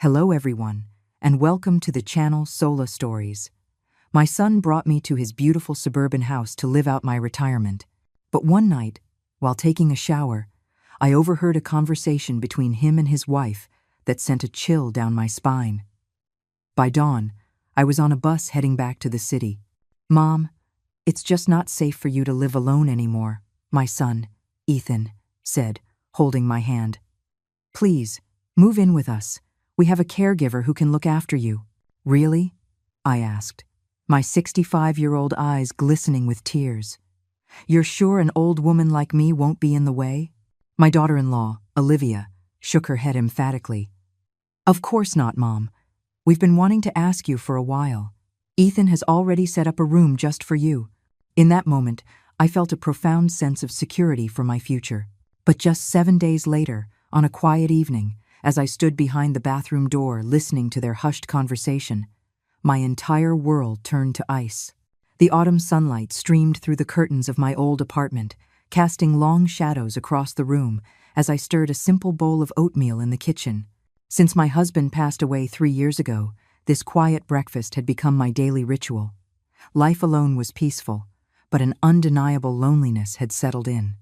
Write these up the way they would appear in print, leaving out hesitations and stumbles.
Hello everyone, and welcome to the channel Sola Stories. My son brought me to his beautiful suburban house to live out my retirement. But one night, while taking a shower, I overheard a conversation between him and his wife that sent a chill down my spine. By dawn, I was on a bus heading back to the city. "Mom, it's just not safe for you to live alone anymore," my son, Ethan, said, holding my hand. "Please, move in with us. We have a caregiver who can look after you." "Really?" I asked, my 65-year-old eyes glistening with tears. "You're sure an old woman like me won't be in the way?" My daughter-in-law, Olivia, shook her head emphatically. "Of course not, Mom. We've been wanting to ask you for a while. Ethan has already set up a room just for you." In that moment, I felt a profound sense of security for my future. But just 7 days later, on a quiet evening, as I stood behind the bathroom door listening to their hushed conversation, my entire world turned to ice. The autumn sunlight streamed through the curtains of my old apartment, casting long shadows across the room as I stirred a simple bowl of oatmeal in the kitchen. Since my husband passed away 3 years ago, this quiet breakfast had become my daily ritual. Life alone was peaceful, but an undeniable loneliness had settled in.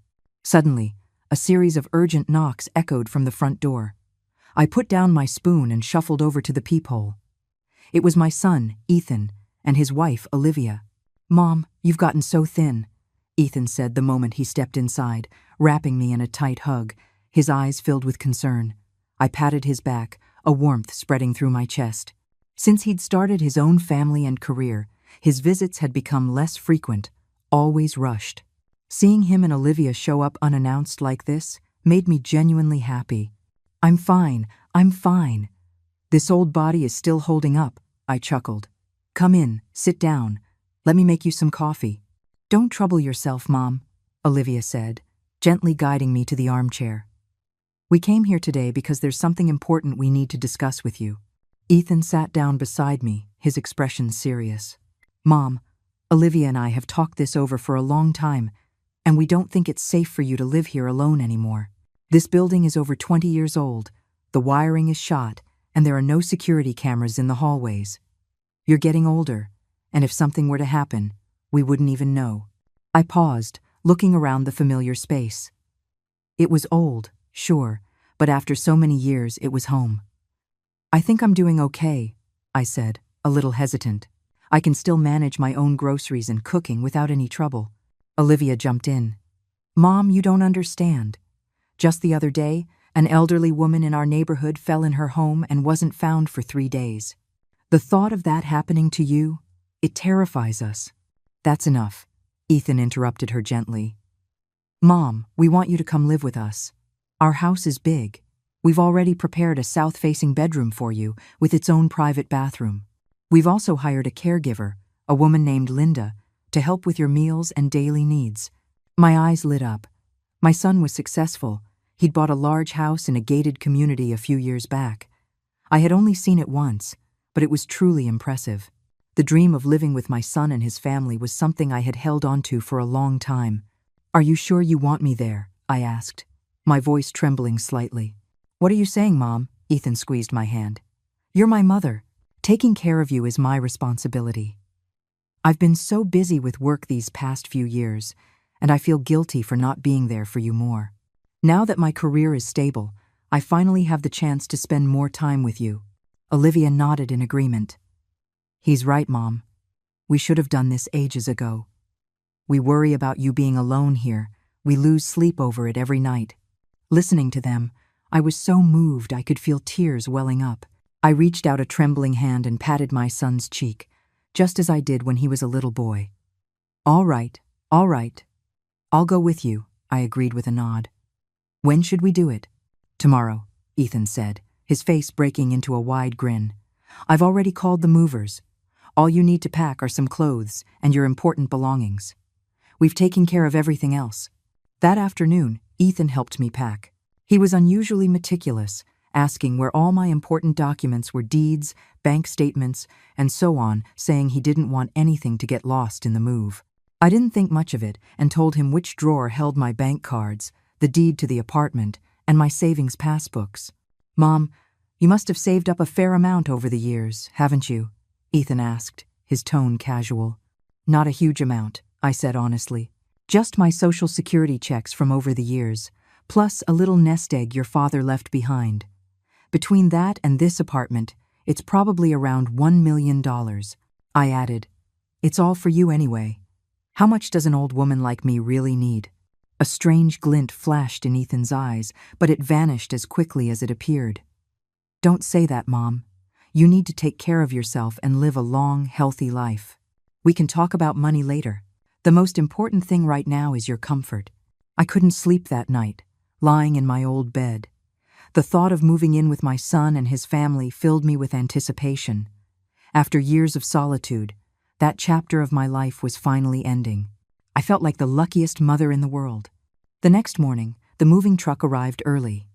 Suddenly, a series of urgent knocks echoed from the front door. I put down my spoon and shuffled over to the peephole. It was my son, Ethan, and his wife, Olivia. "Mom, you've gotten so thin," Ethan said the moment he stepped inside, wrapping me in a tight hug, his eyes filled with concern. I patted his back, a warmth spreading through my chest. Since he'd started his own family and career, his visits had become less frequent, always rushed. Seeing him and Olivia show up unannounced like this made me genuinely happy. I'm fine. This old body is still holding up," I chuckled. "Come in, sit down. Let me make you some coffee." "Don't trouble yourself, Mom," Olivia said, gently guiding me to the armchair. "We came here today because there's something important we need to discuss with you." Ethan sat down beside me, his expression serious. "Mom, Olivia and I have talked this over for a long time, and we don't think it's safe for you to live here alone anymore. This building is over 20 years old, the wiring is shot, and there are no security cameras in the hallways. You're getting older, and if something were to happen, we wouldn't even know." I paused, looking around the familiar space. It was old, sure, but after so many years, it was home. "I think I'm doing okay," I said, a little hesitant. "I can still manage my own groceries and cooking without any trouble." Olivia jumped in. "Mom, you don't understand. Just the other day, an elderly woman in our neighborhood fell in her home and wasn't found for 3 days. The thought of that happening to you, it terrifies us." "That's enough," Ethan interrupted her gently. "Mom, we want you to come live with us. Our house is big. We've already prepared a south-facing bedroom for you with its own private bathroom. We've also hired a caregiver, a woman named Linda, to help with your meals and daily needs." My eyes lit up. My son was successful. He'd bought a large house in a gated community a few years back. I had only seen it once, but it was truly impressive. The dream of living with my son and his family was something I had held onto for a long time. "Are you sure you want me there?" I asked, my voice trembling slightly. "What are you saying, Mom?" Ethan squeezed my hand. "You're my mother. Taking care of you is my responsibility. I've been so busy with work these past few years, and I feel guilty for not being there for you more. Now that my career is stable, I finally have the chance to spend more time with you." Olivia nodded in agreement. "He's right, Mom. We should have done this ages ago. We worry about you being alone here. We lose sleep over it every night." Listening to them, I was so moved I could feel tears welling up. I reached out a trembling hand and patted my son's cheek, just as I did when he was a little boy. All right. I'll go with you," I agreed with a nod. "When should we do it?" "Tomorrow," Ethan said, his face breaking into a wide grin. "I've already called the movers. All you need to pack are some clothes and your important belongings. We've taken care of everything else." That afternoon, Ethan helped me pack. He was unusually meticulous, asking where all my important documents were, deeds, bank statements, and so on, saying he didn't want anything to get lost in the move. I didn't think much of it and told him which drawer held my bank cards, the deed to the apartment, and my savings passbooks. "Mom, You must have saved up a fair amount over the years, haven't you? Ethan asked, his tone casual. Not a huge amount, I said honestly. Just my Social Security checks from over the years, plus a little nest egg your father left behind. Between that and this apartment, it's probably around $1 million. I added, It's all for you anyway. How much does an old woman like me really need? A strange glint flashed in Ethan's eyes, but it vanished as quickly as it appeared. Don't say that, Mom. You need to take care of yourself and live a long, healthy life. We can talk about money later. The most important thing right now is your comfort. I couldn't sleep that night, lying in my old bed. The thought of moving in with my son and his family filled me with anticipation. After years of solitude, that chapter of my life was finally ending. I felt like the luckiest mother in the world. The next morning, the moving truck arrived early.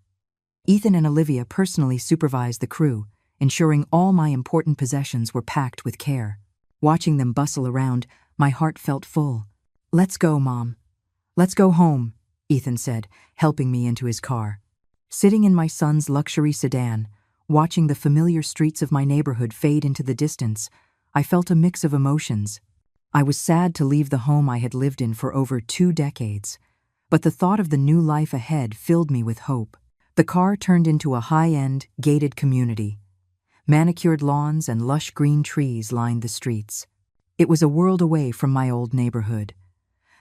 Ethan and Olivia personally supervised the crew, ensuring all my important possessions were packed with care. Watching them bustle around, my heart felt full. Let's go, Mom. Let's go home, Ethan said, helping me into his car. Sitting in my son's luxury sedan, watching the familiar streets of my neighborhood fade into the distance, I felt a mix of emotions. I was sad to leave the home I had lived in for over 2 decades, but the thought of the new life ahead filled me with hope. The car turned into a high-end, gated community. Manicured lawns and lush green trees lined the streets. It was a world away from my old neighborhood.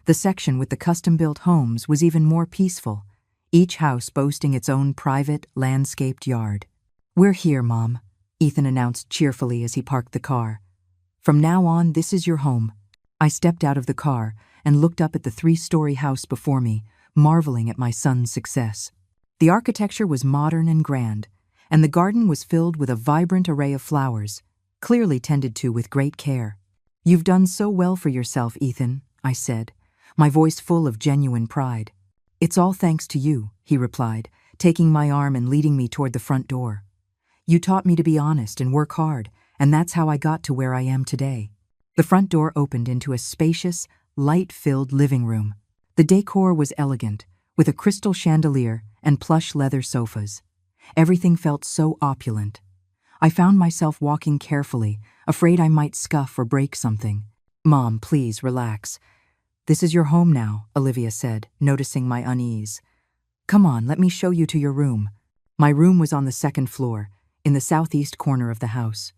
The section with the custom-built homes was even more peaceful, each house boasting its own private, landscaped yard. We're here, Mom, Ethan announced cheerfully as he parked the car. From now on, this is your home. I stepped out of the car and looked up at the 3-story house before me, marveling at my son's success. The architecture was modern and grand, and the garden was filled with a vibrant array of flowers, clearly tended to with great care. You've done so well for yourself, Ethan, I said, my voice full of genuine pride. It's all thanks to you, he replied, taking my arm and leading me toward the front door. You taught me to be honest and work hard, and that's how I got to where I am today. The front door opened into a spacious, light-filled living room. The decor was elegant, with a crystal chandelier and plush leather sofas. Everything felt so opulent. I found myself walking carefully, afraid I might scuff or break something. Mom, please, relax. This is your home now, Olivia said, noticing my unease. Come on, let me show you to your room. My room was on the 2nd floor, in the southeast corner of the house.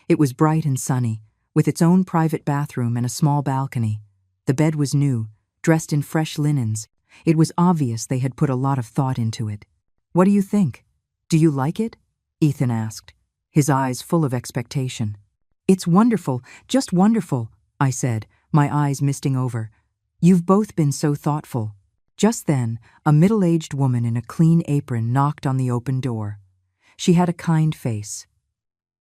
It was bright and sunny, with its own private bathroom and a small balcony. The bed was new, dressed in fresh linens. It was obvious they had put a lot of thought into it. What do you think? Do you like it? Ethan asked, his eyes full of expectation. It's wonderful, just wonderful, I said, my eyes misting over. You've both been so thoughtful. Just then, a middle-aged woman in a clean apron knocked on the open door. She had a kind face.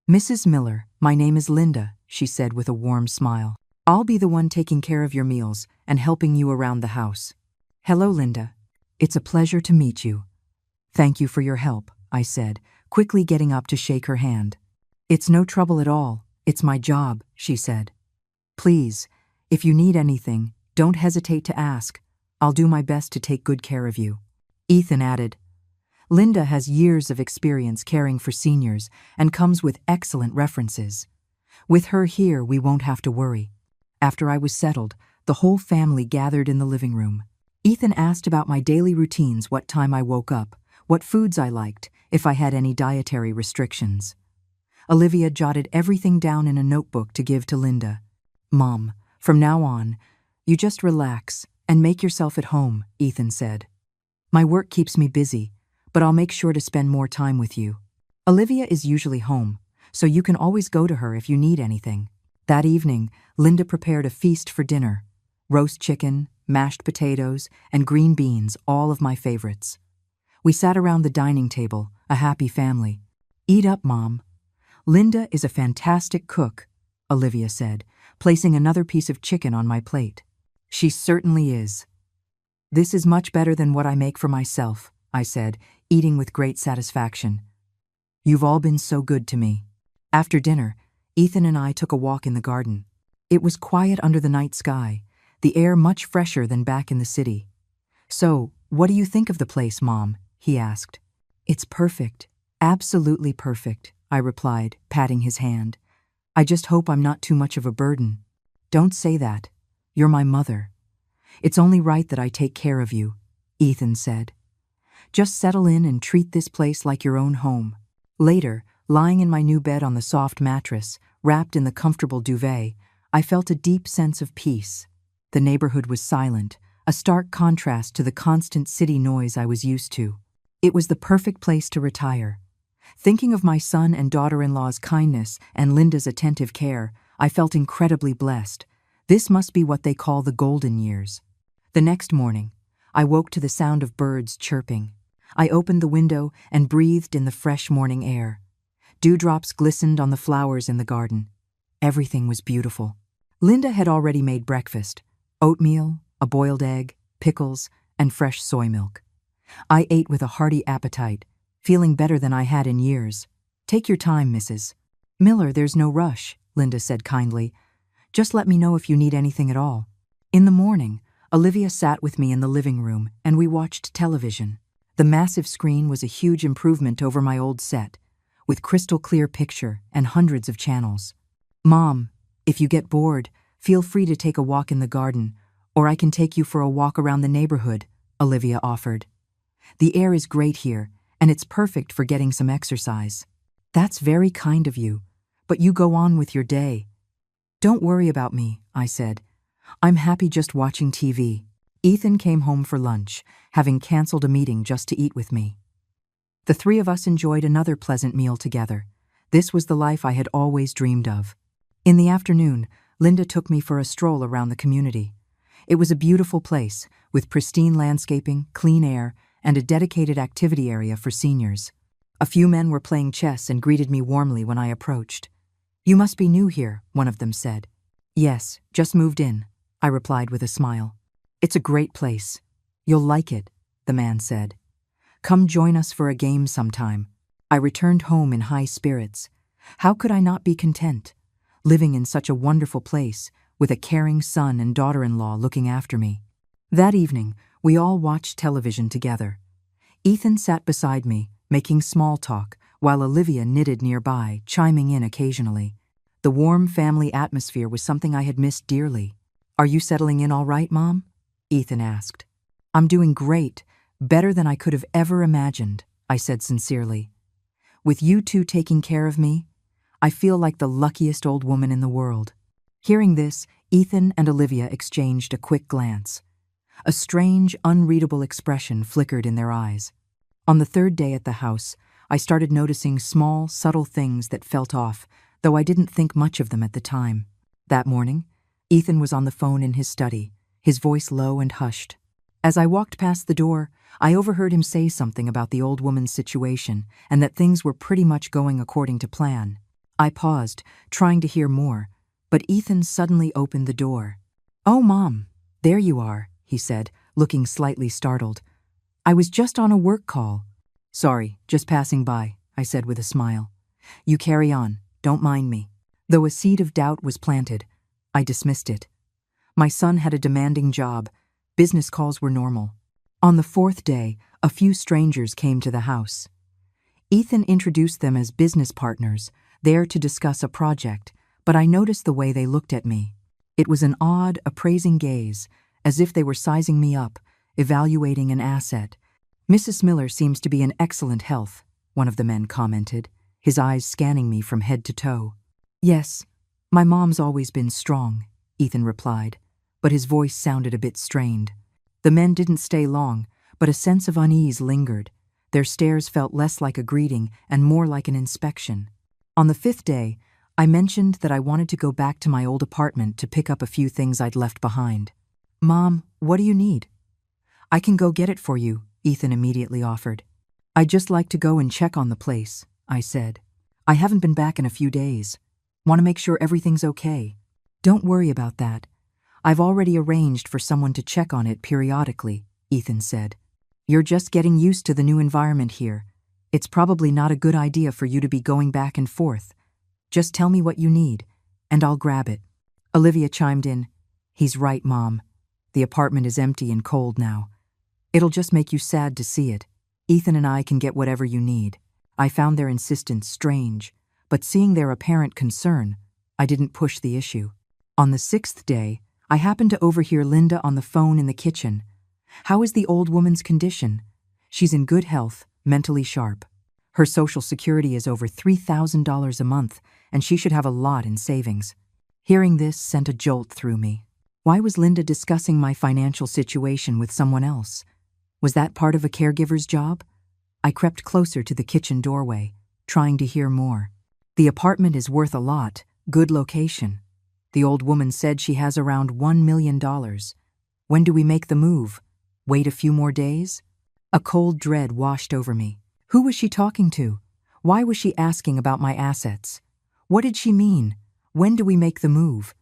Mrs. Miller, my name is Linda, she said with a warm smile. I'll be the one taking care of your meals and helping you around the house. Hello, Linda. It's a pleasure to meet you. Thank you for your help, I said, quickly getting up to shake her hand. It's no trouble at all. It's my job, she said. Please, if you need anything, don't hesitate to ask. I'll do my best to take good care of you. Ethan added, Linda has years of experience caring for seniors and comes with excellent references. With her here, we won't have to worry. After I was settled, the whole family gathered in the living room. Ethan asked about my daily routines, what time I woke up, what foods I liked, if I had any dietary restrictions. Olivia jotted everything down in a notebook to give to Linda. Mom, from now on, you just relax and make yourself at home, Ethan said. My work keeps me busy, but I'll make sure to spend more time with you. Olivia is usually home, so you can always go to her if you need anything. That evening, Linda prepared a feast for dinner. Roast chicken, mashed potatoes, and green beans, all of my favorites. We sat around the dining table, a happy family. Eat up, Mom. Linda is a fantastic cook, Olivia said, placing another piece of chicken on my plate. She certainly is. This is much better than what I make for myself, I said, eating with great satisfaction. You've all been so good to me. After dinner, Ethan and I took a walk in the garden. It was quiet under the night sky, the air much fresher than back in the city. So, what do you think of the place, Mom? He asked. It's perfect. Absolutely perfect, I replied, patting his hand. I just hope I'm not too much of a burden. Don't say that. You're my mother. It's only right that I take care of you, Ethan said. Just settle in and treat this place like your own home. Later, lying in my new bed on the soft mattress, wrapped in the comfortable duvet, I felt a deep sense of peace. The neighborhood was silent, a stark contrast to the constant city noise I was used to. It was the perfect place to retire. Thinking of my son and daughter-in-law's kindness and Linda's attentive care, I felt incredibly blessed. This must be what they call the golden years. The next morning, I woke to the sound of birds chirping. I opened the window and breathed in the fresh morning air. Dewdrops glistened on the flowers in the garden. Everything was beautiful. Linda had already made breakfast: oatmeal, a boiled egg, pickles, and fresh soy milk. I ate with a hearty appetite, feeling better than I had in years. Take your time, Mrs. Miller, there's no rush, Linda said kindly. Just let me know if you need anything at all. In the morning, Olivia sat with me in the living room and we watched television. The massive screen was a huge improvement over my old set, with crystal clear picture and hundreds of channels. Mom, if you get bored, feel free to take a walk in the garden, or I can take you for a walk around the neighborhood, Olivia offered. The air is great here, and it's perfect for getting some exercise. That's very kind of you, but you go on with your day. Don't worry about me, I said. I'm happy just watching TV. Ethan came home for lunch, having canceled a meeting just to eat with me. The three of us enjoyed another pleasant meal together. This was the life I had always dreamed of. In the afternoon, Linda took me for a stroll around the community. It was a beautiful place, with pristine landscaping, clean air, and a dedicated activity area for seniors. A few men were playing chess and greeted me warmly when I approached. You must be new here, one of them said. Yes, just moved in, I replied with a smile. It's a great place. You'll like it, the man said. Come join us for a game sometime. I returned home in high spirits. How could I not be content, living in such a wonderful place, with a caring son and daughter-in-law looking after me? That evening, we all watched television together. Ethan sat beside me, making small talk, while Olivia knitted nearby, chiming in occasionally. The warm family atmosphere was something I had missed dearly. Are you settling in all right, Mom? Ethan asked. I'm doing great, better than I could have ever imagined, I said sincerely. With you two taking care of me, I feel like the luckiest old woman in the world. Hearing this, Ethan and Olivia exchanged a quick glance. A strange, unreadable expression flickered in their eyes. On the third day at the house, I started noticing small, subtle things that felt off, though I didn't think much of them at the time. That morning, Ethan was on the phone in his study, his voice low and hushed. As I walked past the door, I overheard him say something about the old woman's situation and that things were pretty much going according to plan. I paused, trying to hear more, but Ethan suddenly opened the door. Oh, Mom, there you are, he said, looking slightly startled. I was just on a work call. Sorry, just passing by, I said with a smile. You carry on, don't mind me. Though a seed of doubt was planted, I dismissed it. My son had a demanding job. Business calls were normal. On the fourth day, a few strangers came to the house. Ethan introduced them as business partners, there to discuss a project, but I noticed the way they looked at me. It was an odd, appraising gaze, as if they were sizing me up, evaluating an asset. Mrs. Miller seems to be in excellent health, one of the men commented, his eyes scanning me from head to toe. Yes, my mom's always been strong, Ethan replied, but his voice sounded a bit strained. The men didn't stay long, but a sense of unease lingered. Their stares felt less like a greeting and more like an inspection. On the fifth day, I mentioned that I wanted to go back to my old apartment to pick up a few things I'd left behind. Mom, what do you need? I can go get it for you, Ethan immediately offered. I'd just like to go and check on the place, I said. I haven't been back in a few days. Want to make sure everything's okay. Don't worry about that. I've already arranged for someone to check on it periodically, Ethan said. You're just getting used to the new environment here. It's probably not a good idea for you to be going back and forth. Just tell me what you need, and I'll grab it. Olivia chimed in. He's right, Mom. The apartment is empty and cold now. It'll just make you sad to see it. Ethan and I can get whatever you need. I found their insistence strange, but seeing their apparent concern, I didn't push the issue. On the 6th day, I happened to overhear Linda on the phone in the kitchen. "How is the old woman's condition?" "She's in good health, mentally sharp. Her Social Security is over $3,000 a month, and she should have a lot in savings." Hearing this sent a jolt through me. Why was Linda discussing my financial situation with someone else? Was that part of a caregiver's job? I crept closer to the kitchen doorway, trying to hear more. "The apartment is worth a lot, good location. The old woman said she has around $1 million. When do we make the move? Wait a few more days?" A cold dread washed over me. Who was she talking to? Why was she asking about my assets? What did she mean? When do we make the move?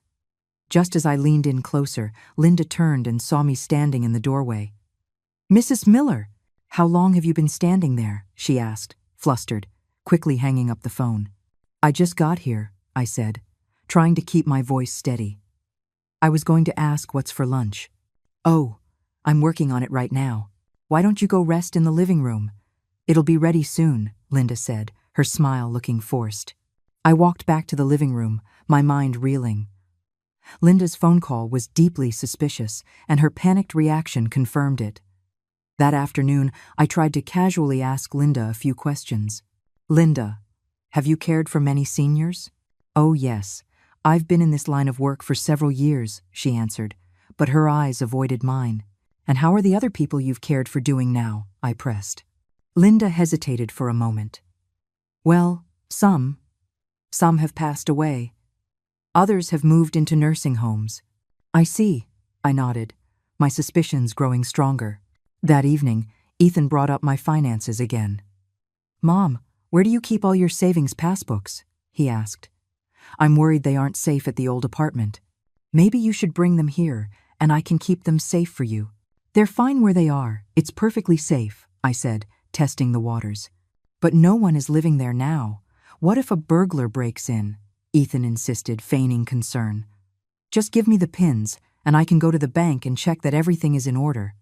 Just as I leaned in closer, Linda turned and saw me standing in the doorway. "Mrs. Miller, how long have you been standing there?" she asked, flustered, quickly hanging up the phone. "I just got here," I said, trying to keep my voice steady. "I was going to ask what's for lunch." "Oh, I'm working on it right now. Why don't you go rest in the living room? It'll be ready soon," Linda said, her smile looking forced. I walked back to the living room, my mind reeling. Linda's phone call was deeply suspicious, and her panicked reaction confirmed it. That afternoon, I tried to casually ask Linda a few questions. "Linda, have you cared for many seniors?" "Oh, yes. I've been in this line of work for several years," she answered, but her eyes avoided mine. "And how are the other people you've cared for doing now?" I pressed. Linda hesitated for a moment. "Well, some have passed away. Others have moved into nursing homes." "I see," I nodded, my suspicions growing stronger. That evening, Ethan brought up my finances again. "Mom, where do you keep all your savings passbooks?" he asked. "I'm worried they aren't safe at the old apartment. Maybe you should bring them here, and I can keep them safe for you." "They're fine where they are. It's perfectly safe," I said, testing the waters. "But no one is living there now. What if a burglar breaks in?" Ethan insisted, feigning concern. "Just give me the pins, and I can go to the bank and check that everything is in order."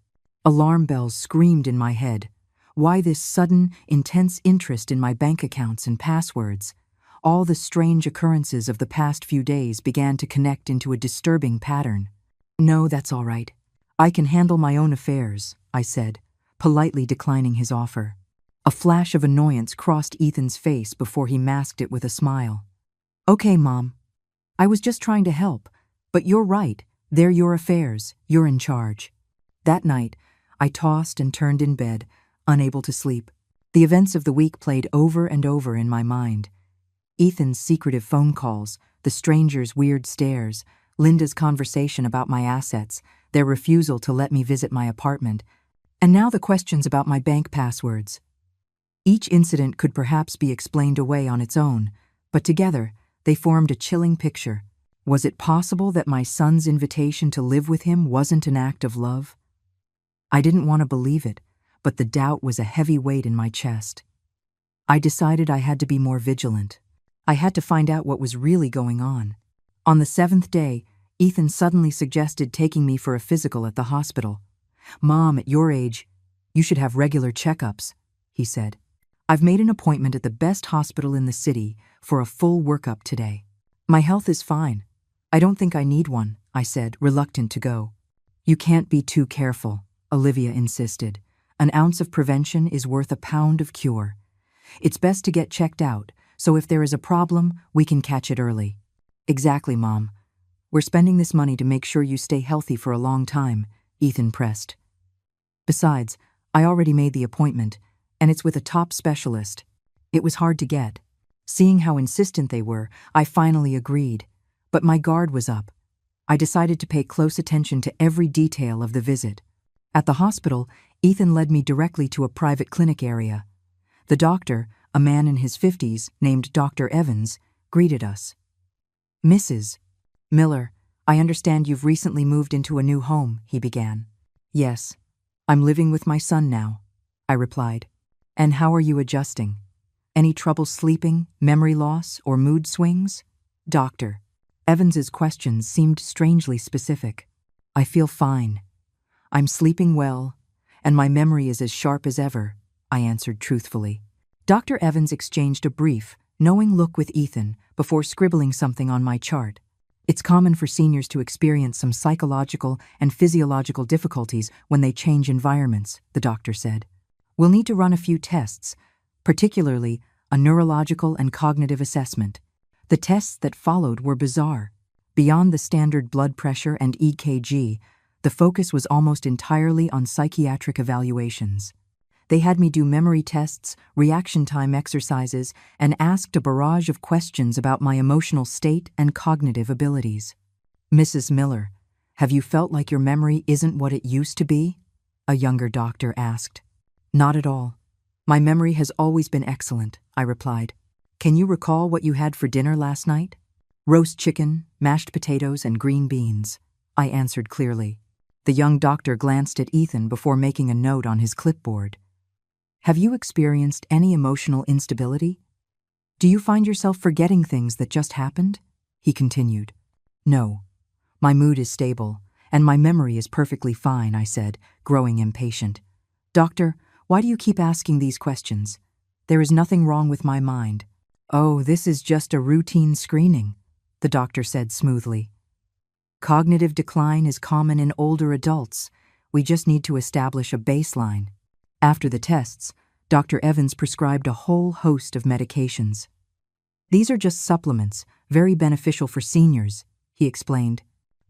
Alarm bells screamed in my head. Why this sudden, intense interest in my bank accounts and passwords? All the strange occurrences of the past few days began to connect into a disturbing pattern. "No, that's all right. I can handle my own affairs," I said, politely declining his offer. A flash of annoyance crossed Ethan's face before he masked it with a smile. "Okay, Mom. I was just trying to help, but you're right. They're your affairs. You're in charge." That night, I tossed and turned in bed, unable to sleep. The events of the week played over and over in my mind. Ethan's secretive phone calls, the stranger's weird stares, Linda's conversation about my assets, their refusal to let me visit my apartment, and now the questions about my bank passwords. Each incident could perhaps be explained away on its own, but together they formed a chilling picture. Was it possible that my son's invitation to live with him wasn't an act of love? I didn't want to believe it, but the doubt was a heavy weight in my chest. I decided I had to be more vigilant. I had to find out what was really going on. On the 7th day, Ethan suddenly suggested taking me for a physical at the hospital. "Mom, at your age, you should have regular checkups," he said. "I've made an appointment at the best hospital in the city for a full workup today. My health is fine. I don't think I need one," I said, reluctant to go. "You can't be too careful," Olivia insisted. "An ounce of prevention is worth a pound of cure. It's best to get checked out, so if there is a problem, we can catch it early." "Exactly, Mom. We're spending this money to make sure you stay healthy for a long time," Ethan pressed. "Besides, I already made the appointment, and it's with a top specialist. It was hard to get. Seeing how insistent they were, I finally agreed. But my guard was up. I decided to pay close attention to every detail of the visit. At the hospital, Ethan led me directly to a private clinic area. The doctor, a man in his 50s named Dr. Evans, greeted us. "Mrs. Miller, I understand you've recently moved into a new home," he began. "Yes, I'm living with my son now," I replied. "And how are you adjusting? Any trouble sleeping, memory loss, or mood swings?" Dr. Evans's questions seemed strangely specific. "I feel fine. I'm sleeping well, and my memory is as sharp as ever," I answered truthfully. Dr. Evans exchanged a brief, knowing look with Ethan before scribbling something on my chart. It's common for seniors to experience some psychological and physiological difficulties when they change environments, the doctor said. We'll need to run a few tests, particularly a neurological and cognitive assessment. The tests that followed were bizarre. Beyond the standard blood pressure and EKG, the focus was almost entirely on psychiatric evaluations. They had me do memory tests, reaction time exercises, and asked a barrage of questions about my emotional state and cognitive abilities. "Mrs. Miller, have you felt like your memory isn't what it used to be?" a younger doctor asked. "Not at all. My memory has always been excellent," I replied. "Can you recall what you had for dinner last night?" "Roast chicken, mashed potatoes, and green beans," I answered clearly. The young doctor glanced at Ethan before making a note on his clipboard. "Have you experienced any emotional instability? Do you find yourself forgetting things that just happened?" he continued. "No. My mood is stable, and my memory is perfectly fine," I said, growing impatient. "Doctor, why do you keep asking these questions? There is nothing wrong with my mind." "Oh, this is just a routine screening," the doctor said smoothly. "Cognitive decline is common in older adults. We just need to establish a baseline." After the tests, Dr. Evans prescribed a whole host of medications. "These are just supplements, very beneficial for seniors," he explained.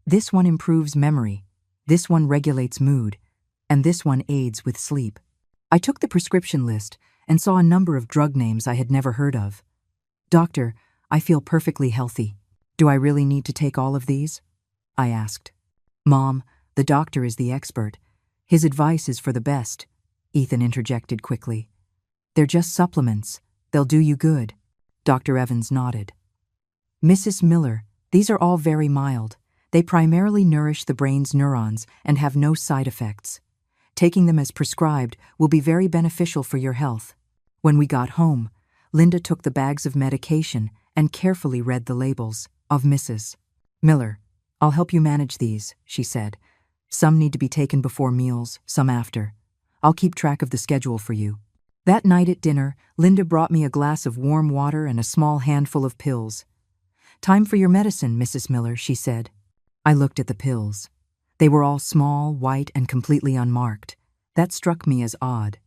"This one improves memory, this one regulates mood, and this one aids with sleep." I took the prescription list and saw a number of drug names I had never heard of. "Doctor, I feel perfectly healthy. Do I really need to take all of these?" I asked. "Mom, the doctor is the expert. His advice is for the best," Ethan interjected quickly. "They're just supplements. They'll do you good." Dr. Evans nodded. "Mrs. Miller, these are all very mild. They primarily nourish the brain's neurons and have no side effects. Taking them as prescribed will be very beneficial for your health." When we got home, Linda took the bags of medication and carefully read the labels. "Of Mrs. Miller, I'll help you manage these," she said. "Some need to be taken before meals, some after. I'll keep track of the schedule for you." That night at dinner, Linda brought me a glass of warm water and a small handful of pills. "Time for your medicine, Mrs. Miller," she said. I looked at the pills. They were all small, white, and completely unmarked. That struck me as odd.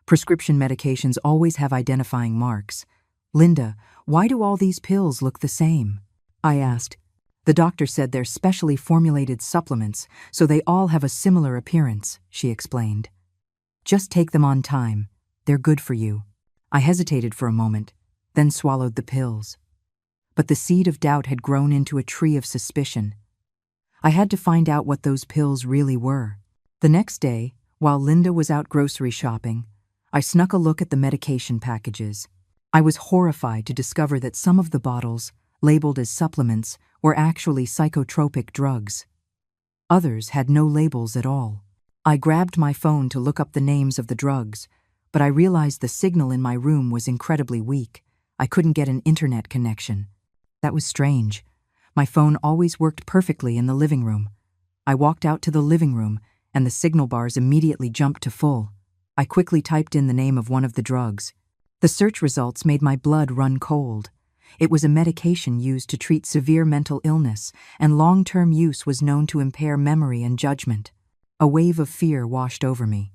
Prescription medications always have identifying marks. "Linda, why do all these pills look the same?" I asked. "The doctor said they're specially formulated supplements, so they all have a similar appearance," she explained. "Just take them on time. They're good for you." I hesitated for a moment, then swallowed the pills. But the seed of doubt had grown into a tree of suspicion. I had to find out what those pills really were. The next day, while Linda was out grocery shopping, I snuck a look at the medication packages. I was horrified to discover that some of the bottles, labeled as supplements, were actually psychotropic drugs. Others had no labels at all. I grabbed my phone to look up the names of the drugs, but I realized the signal in my room was incredibly weak. I couldn't get an internet connection. That was strange. My phone always worked perfectly in the living room. I walked out to the living room, and the signal bars immediately jumped to full. I quickly typed in the name of one of the drugs. The search results made my blood run cold. It was a medication used to treat severe mental illness, and long-term use was known to impair memory and judgment. A wave of fear washed over me.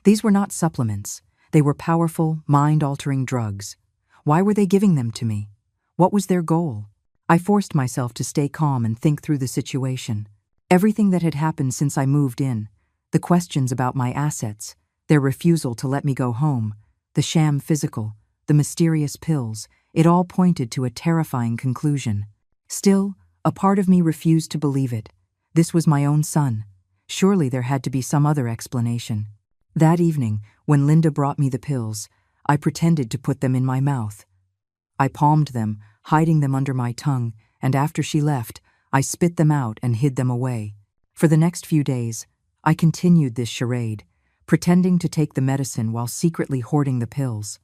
These were not supplements. They were powerful, mind-altering drugs. Why were they giving them to me? What was their goal? I forced myself to stay calm and think through the situation. Everything that had happened since I moved in, the questions about my assets, their refusal to let me go home, the sham physical, the mysterious pills, it all pointed to a terrifying conclusion. Still, a part of me refused to believe it. This was my own son. Surely there had to be some other explanation. That evening, when Linda brought me the pills, I pretended to put them in my mouth. I palmed them, hiding them under my tongue, and after she left, I spit them out and hid them away. For the next few days, I continued this charade, pretending to take the medicine while secretly hoarding the pills.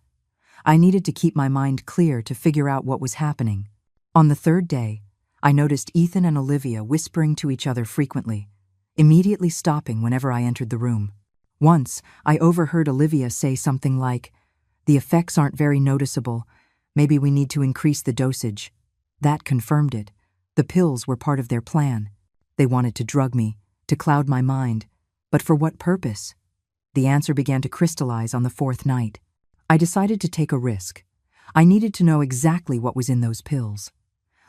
I needed to keep my mind clear to figure out what was happening. On the third day, I noticed Ethan and Olivia whispering to each other frequently, immediately stopping whenever I entered the room. Once, I overheard Olivia say something like, The effects aren't very noticeable. Maybe we need to increase the dosage. That confirmed it. The pills were part of their plan. They wanted to drug me, to cloud my mind. But for what purpose? The answer began to crystallize on the fourth night. I decided to take a risk. I needed to know exactly what was in those pills.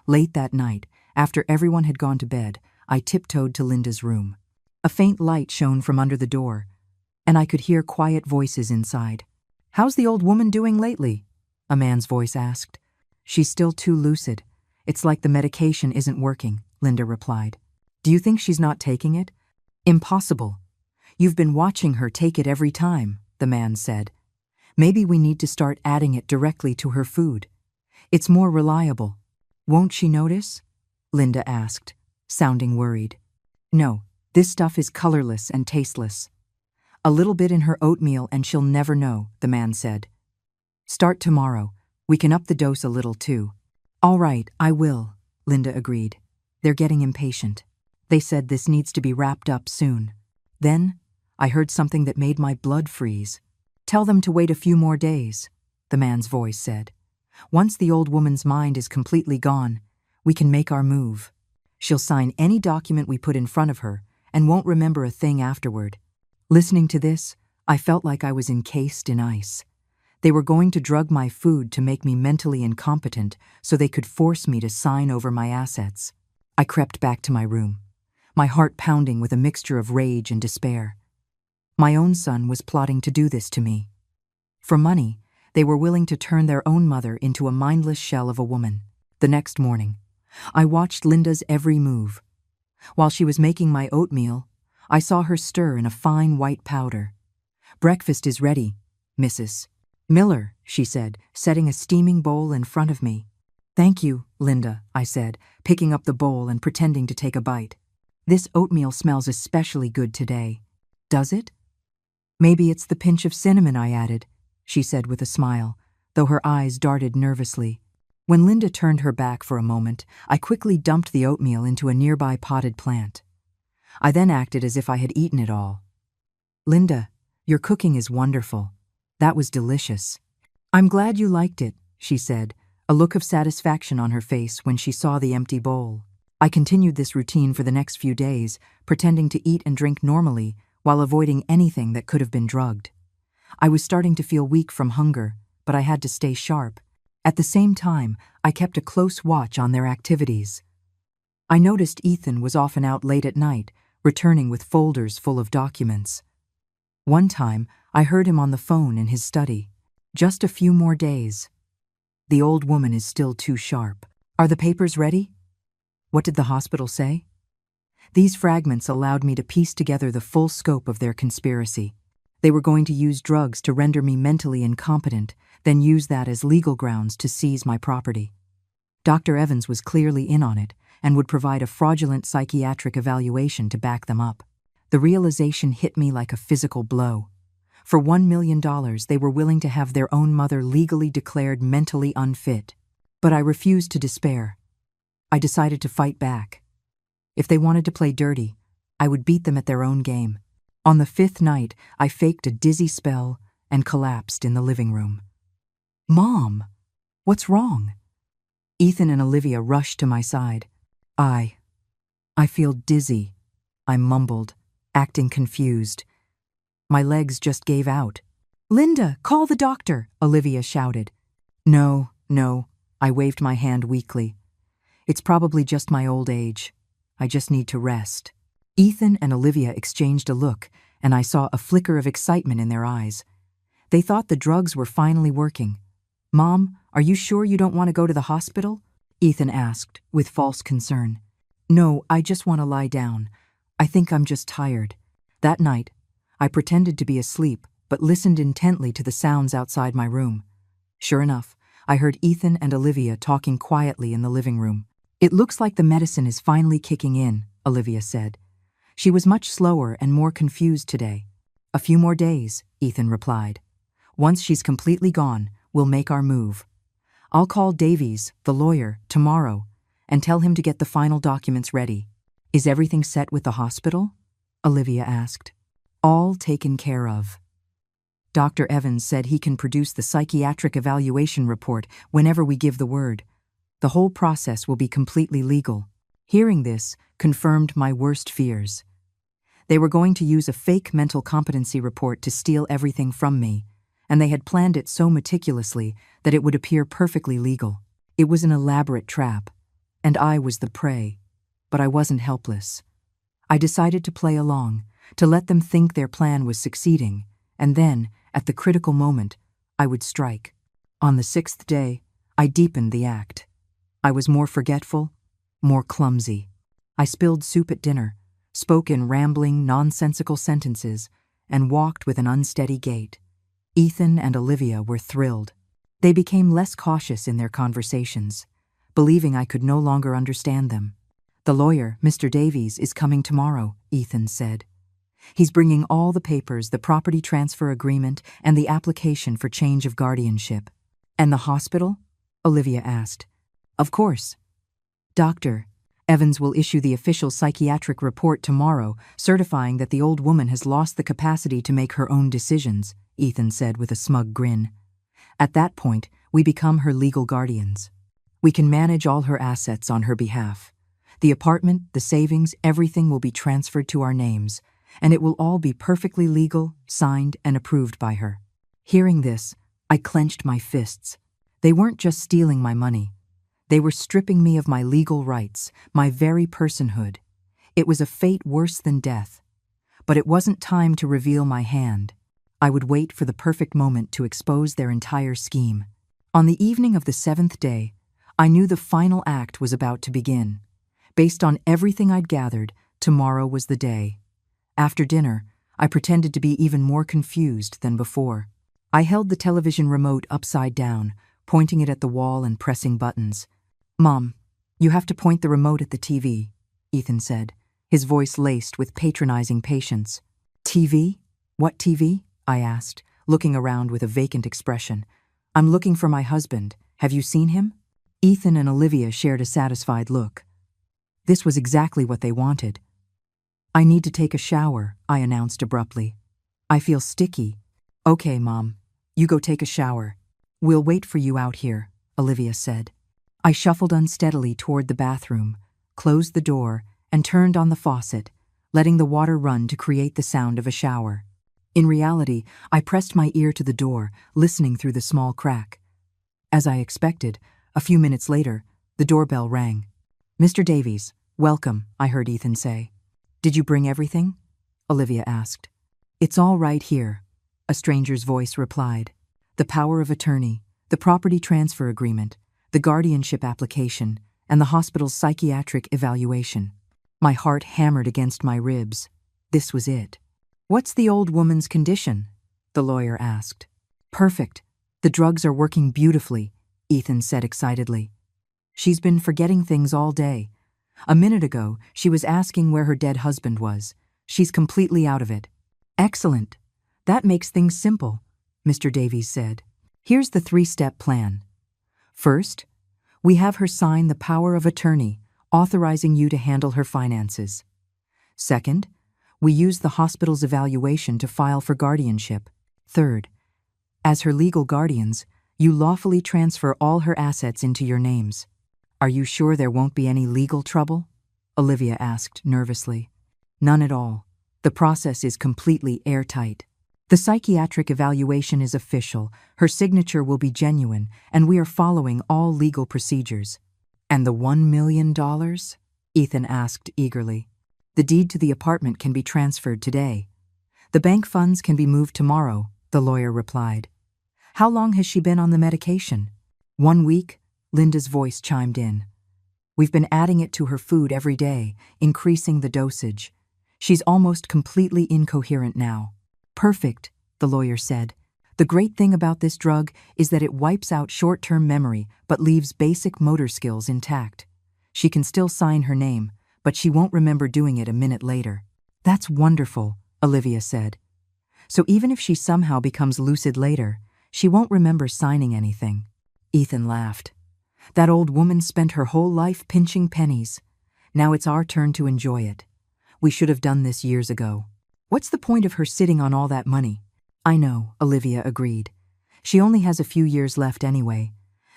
Late that night, after everyone had gone to bed, I tiptoed to Linda's room. A faint light shone from under the door, and I could hear quiet voices inside. "How's the old woman doing lately?" a man's voice asked. "She's still too lucid. It's like the medication isn't working," Linda replied. "Do you think she's not taking it?" "Impossible. You've been watching her take it every time," the man said. "Maybe we need to start adding it directly to her food. It's more reliable." "Won't she notice?" Linda asked, sounding worried. "No, this stuff is colorless and tasteless. A little bit in her oatmeal and she'll never know," the man said. "Start tomorrow. We can up the dose a little too." "All right, I will," Linda agreed. They're getting impatient. They said this needs to be wrapped up soon. Then I heard something that made my blood freeze. "Tell them to wait a few more days," the man's voice said. "Once the old woman's mind is completely gone, we can make our move. She'll sign any document we put in front of her and won't remember a thing afterward." Listening to this, I felt like I was encased in ice. They were going to drug my food to make me mentally incompetent so they could force me to sign over my assets. I crept back to my room, my heart pounding with a mixture of rage and despair. My own son was plotting to do this to me. For money, they were willing to turn their own mother into a mindless shell of a woman. The next morning, I watched Linda's every move. While she was making my oatmeal, I saw her stir in a fine white powder. "Breakfast is ready, Mrs. Miller," she said, setting a steaming bowl in front of me. "Thank you, Linda," I said, picking up the bowl and pretending to take a bite. "This oatmeal smells especially good today." "Does it?" "Maybe it's the pinch of cinnamon I added," she said with a smile, though her eyes darted nervously. When Linda turned her back for a moment, I quickly dumped the oatmeal into a nearby potted plant. I then acted as if I had eaten it all. "Linda, your cooking is wonderful. That was delicious." "I'm glad you liked it," she said, a look of satisfaction on her face when she saw the empty bowl. I continued this routine for the next few days, pretending to eat and drink normally while avoiding anything that could have been drugged. I was starting to feel weak from hunger, but I had to stay sharp. At the same time, I kept a close watch on their activities. I noticed Ethan was often out late at night, returning with folders full of documents. One time, I heard him on the phone in his study. "Just a few more days. The old woman is still too sharp. Are the papers ready? What did the hospital say?" These fragments allowed me to piece together the full scope of their conspiracy. They were going to use drugs to render me mentally incompetent, then use that as legal grounds to seize my property. Dr. Evans was clearly in on it and would provide a fraudulent psychiatric evaluation to back them up. The realization hit me like a physical blow. For $1 million, they were willing to have their own mother legally declared mentally unfit. But I refused to despair. I decided to fight back. If they wanted to play dirty, I would beat them at their own game. On the fifth night, I faked a dizzy spell and collapsed in the living room. "Mom, what's wrong?" Ethan and Olivia rushed to my side. I feel dizzy," I mumbled, acting confused. My legs just gave out. "Linda, call the doctor," Olivia shouted. No, I waved my hand weakly. "It's probably just my old age. I just need to rest." Ethan and Olivia exchanged a look, and I saw a flicker of excitement in their eyes. They thought the drugs were finally working. "Mom, are you sure you don't want to go to the hospital?" Ethan asked, with false concern. "No, I just want to lie down. I think I'm just tired." That night, I pretended to be asleep, but listened intently to the sounds outside my room. Sure enough, I heard Ethan and Olivia talking quietly in the living room. "It looks like the medicine is finally kicking in," Olivia said. She was much slower and more confused today. "A few more days," Ethan replied. "Once she's completely gone, we'll make our move. I'll call Davies, the lawyer, tomorrow and tell him to get the final documents ready." "Is everything set with the hospital?" Olivia asked. "All taken care of." Dr. Evans said he can produce the psychiatric evaluation report whenever we give the word. The whole process will be completely legal. Hearing this confirmed my worst fears. They were going to use a fake mental competency report to steal everything from me, and they had planned it so meticulously that it would appear perfectly legal. It was an elaborate trap, and I was the prey, but I wasn't helpless. I decided to play along, to let them think their plan was succeeding, and then, at the critical moment, I would strike. On the 6th day, I deepened the act. I was more forgetful, more clumsy. I spilled soup at dinner, spoke in rambling, nonsensical sentences, and walked with an unsteady gait. Ethan and Olivia were thrilled. They became less cautious in their conversations, believing I could no longer understand them. "The lawyer, Mr. Davies, is coming tomorrow," Ethan said. "He's bringing all the papers, the property transfer agreement, and the application for change of guardianship." "And the hospital?" Olivia asked. "Of course. Dr. Evans will issue the official psychiatric report tomorrow, certifying that the old woman has lost the capacity to make her own decisions," Ethan said with a smug grin. "At that point, we become her legal guardians. We can manage all her assets on her behalf. The apartment, the savings, everything will be transferred to our names, and it will all be perfectly legal, signed, and approved by her." Hearing this, I clenched my fists. They weren't just stealing my money. They were stripping me of my legal rights, my very personhood. It was a fate worse than death. But it wasn't time to reveal my hand. I would wait for the perfect moment to expose their entire scheme. On the evening of the 7th day, I knew the final act was about to begin. Based on everything I'd gathered, tomorrow was the day. After dinner, I pretended to be even more confused than before. I held the television remote upside down, pointing it at the wall and pressing buttons. "Mom, you have to point the remote at the TV," Ethan said, his voice laced with patronizing patience. "TV? What TV?" I asked, looking around with a vacant expression. "I'm looking for my husband. Have you seen him?" Ethan and Olivia shared a satisfied look. This was exactly what they wanted. "I need to take a shower," I announced abruptly. "I feel sticky." "Okay, Mom. You go take a shower. We'll wait for you out here," Olivia said. I shuffled unsteadily toward the bathroom, closed the door, and turned on the faucet, letting the water run to create the sound of a shower. In reality, I pressed my ear to the door, listening through the small crack. As I expected, a few minutes later, the doorbell rang. "Mr. Davies, welcome," I heard Ethan say. "Did you bring everything?" Olivia asked. "It's all right here," a stranger's voice replied. "The power of attorney, the property transfer agreement, the guardianship application, and the hospital's psychiatric evaluation." My heart hammered against my ribs. This was it. "What's the old woman's condition?" the lawyer asked. "Perfect. The drugs are working beautifully," Ethan said excitedly. "She's been forgetting things all day. A minute ago, she was asking where her dead husband was. She's completely out of it." "Excellent. That makes things simple," Mr. Davies said. "Here's the 3-step plan. First, we have her sign the power of attorney, authorizing you to handle her finances. Second, we use the hospital's evaluation to file for guardianship. Third, as her legal guardians, you lawfully transfer all her assets into your names." "Are you sure there won't be any legal trouble?" Olivia asked nervously. "None at all. The process is completely airtight. The psychiatric evaluation is official, her signature will be genuine, and we are following all legal procedures." "And the $1 million? Ethan asked eagerly. "The deed to the apartment can be transferred today. The bank funds can be moved tomorrow," the lawyer replied. "How long has she been on the medication?" "1 week," Linda's voice chimed in. "We've been adding it to her food every day, increasing the dosage. She's almost completely incoherent now." "Perfect," the lawyer said. "The great thing about this drug is that it wipes out short-term memory but leaves basic motor skills intact. She can still sign her name, but she won't remember doing it a minute later." "That's wonderful," Olivia said. "So even if she somehow becomes lucid later, she won't remember signing anything." Ethan laughed. "That old woman spent her whole life pinching pennies. Now it's our turn to enjoy it. We should have done this years ago. What's the point of her sitting on all that money?" I know, Olivia agreed. She only has a few years left anyway.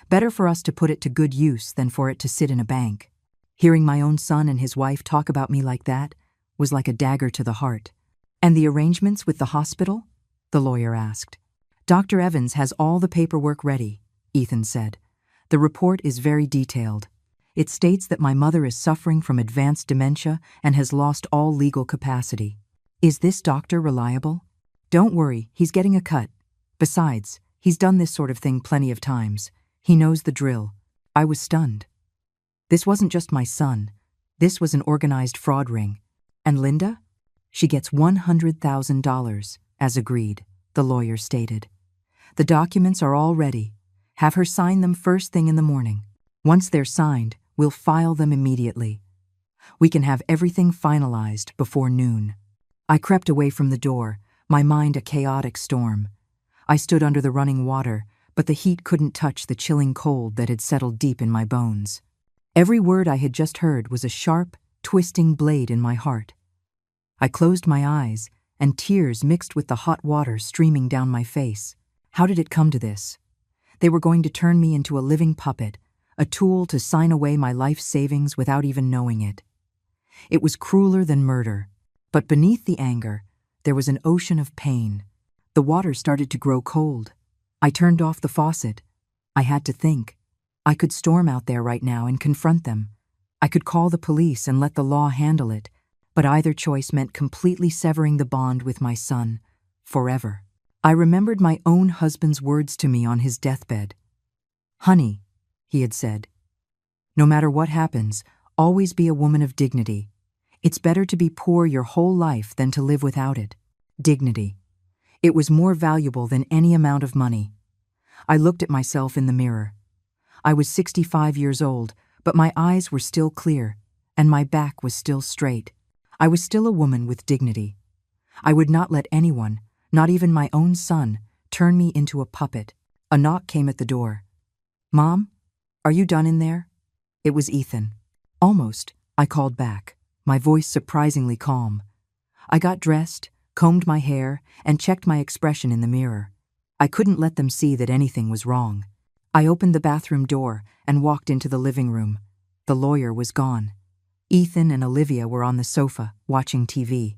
Better for us to put it to good use than for it to sit in a bank. Hearing my own son and his wife talk about me like that was like a dagger to the heart. And the arrangements with the hospital? The lawyer asked. Dr. Evans has all the paperwork ready, Ethan said. The report is very detailed. It states that my mother is suffering from advanced dementia and has lost all legal capacity. Is this doctor reliable? Don't worry, he's getting a cut. Besides, he's done this sort of thing plenty of times. He knows the drill. I was stunned. This wasn't just my son. This was an organized fraud ring. And Linda? She gets $100,000, as agreed, the lawyer stated. The documents are all ready. Have her sign them first thing in the morning. Once they're signed, we'll file them immediately. We can have everything finalized before noon. I crept away from the door, my mind a chaotic storm. I stood under the running water, but the heat couldn't touch the chilling cold that had settled deep in my bones. Every word I had just heard was a sharp, twisting blade in my heart. I closed my eyes, and tears mixed with the hot water streaming down my face. How did it come to this? They were going to turn me into a living puppet, a tool to sign away my life savings without even knowing it. It was crueler than murder, but beneath the anger, there was an ocean of pain. The water started to grow cold. I turned off the faucet. I had to think. I could storm out there right now and confront them. I could call the police and let the law handle it, but either choice meant completely severing the bond with my son, forever. I remembered my own husband's words to me on his deathbed. Honey, he had said, no matter what happens, always be a woman of dignity. It's better to be poor your whole life than to live without it. Dignity. It was more valuable than any amount of money. I looked at myself in the mirror. I was 65 years old, but my eyes were still clear, and my back was still straight. I was still a woman with dignity. I would not let anyone, not even my own son, turn me into a puppet. A knock came at the door. Mom, are you done in there? It was Ethan. Almost, I called back, my voice surprisingly calm. I got dressed, combed my hair, and checked my expression in the mirror. I couldn't let them see that anything was wrong. I opened the bathroom door and walked into the living room. The lawyer was gone. Ethan and Olivia were on the sofa, watching TV.